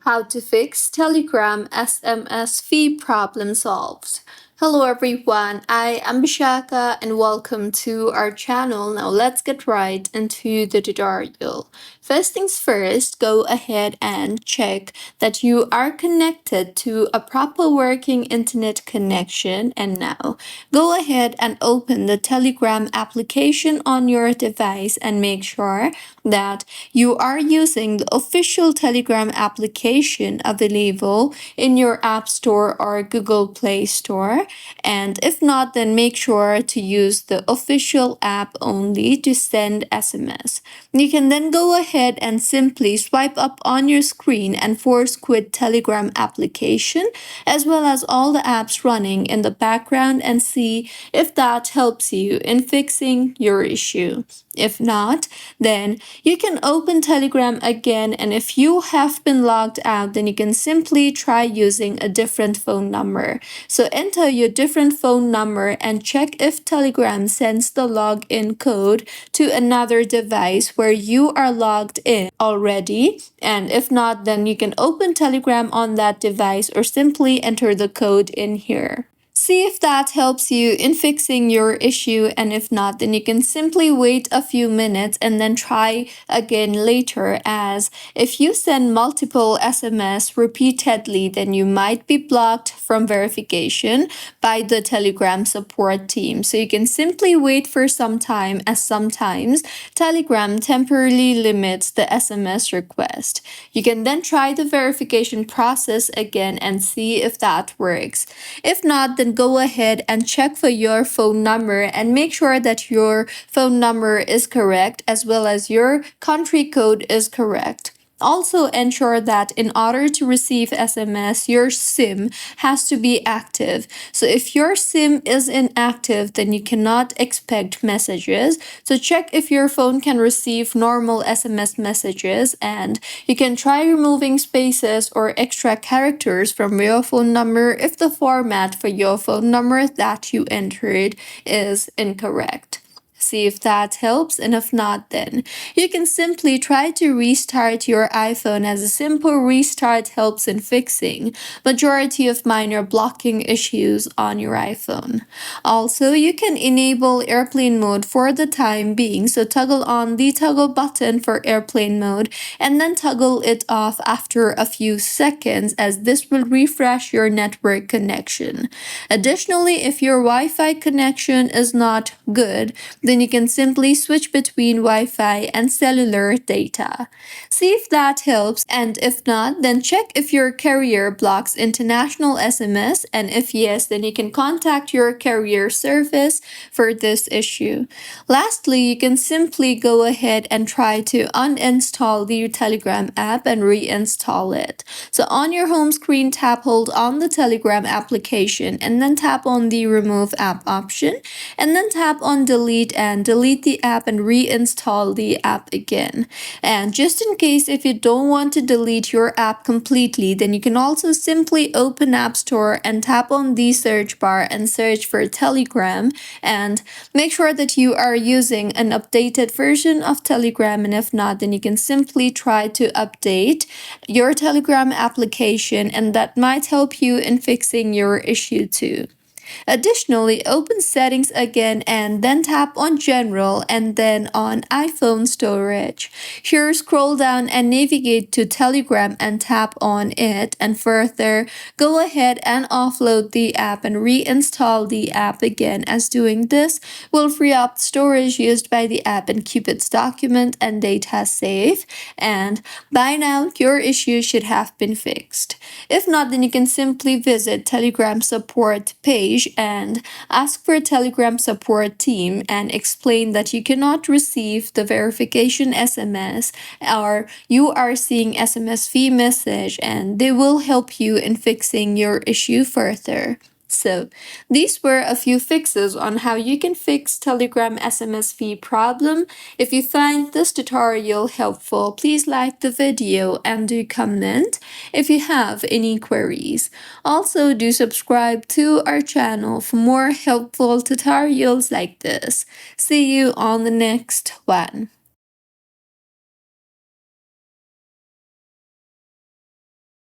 How to fix Telegram SMS fee problem solved. Hello everyone, I am Bishaka and welcome to our channel. Now let's get right into the tutorial. First things first, go ahead and check that you are connected to a proper working internet connection, and now go ahead and open the Telegram application on your device and make sure that you are using the official Telegram application available in your App Store or Google Play Store. And if not, then make sure to use the official app only to send SMS. You can then go ahead and simply swipe up on your screen and force quit Telegram application as well as all the apps running in the background and see if that helps you in fixing your issue. If not, then you can open Telegram again, and if you have been logged out, then you can simply try using a different phone number. So enter your different phone number and check if Telegram sends the login code to another device where you are logged in already. And if not, then you can open Telegram on that device or simply enter the code in here. See if that helps you in fixing your issue, and if not, then you can simply wait a few minutes and then try again later, as if you send multiple SMS repeatedly, then you might be blocked from verification by the Telegram support team. So you can simply wait for some time, as sometimes Telegram temporarily limits the SMS request. You can then try the verification process again and see if that works. If not, then go ahead and check for your phone number and make sure that your phone number is correct as well as your country code is correct. Also ensure that in order to receive SMS, your SIM has to be active. So if your SIM is inactive, then you cannot expect messages. So check if your phone can receive normal SMS messages, and you can try removing spaces or extra characters from your phone number if the format for your phone number that you entered is incorrect. See if that helps, and if not, then you can simply try to restart your iPhone, as a simple restart helps in fixing majority of minor blocking issues on your iPhone. Also, you can enable airplane mode for the time being, so toggle on the toggle button for airplane mode and then toggle it off after a few seconds, as this will refresh your network connection. Additionally, if your Wi-Fi connection is not good, then you can simply switch between Wi-Fi and cellular data. See if that helps, and if not, then check if your carrier blocks international SMS, and if yes, then you can contact your carrier service for this issue. Lastly, you can simply go ahead and try to uninstall the Telegram app and reinstall it. So on your home screen, tap hold on the Telegram application and then tap on the remove app option, and then tap on delete and delete the app and reinstall the app again. And just in case if you don't want to delete your app completely, then you can also simply open App Store and tap on the search bar and search for Telegram, and make sure that you are using an updated version of Telegram, and if not, then you can simply try to update your Telegram application, and that might help you in fixing your issue too. Additionally, open settings again and then tap on general and then on iPhone storage. Here, scroll down and navigate to Telegram and tap on it, and further go ahead and offload the app and reinstall the app again, as doing this will free up storage used by the app and keep its document and data safe. And by now your issue should have been fixed. If not, then you can simply visit Telegram support page and ask for a Telegram support team and explain that you cannot receive the verification SMS, or you are seeing SMS fee message, and they will help you in fixing your issue further. So, these were a few fixes on how you can fix Telegram SMS fee problem. If you find this tutorial helpful, please like the video and do comment if you have any queries. Also, do subscribe to our channel for more helpful tutorials like this. See you on the next one.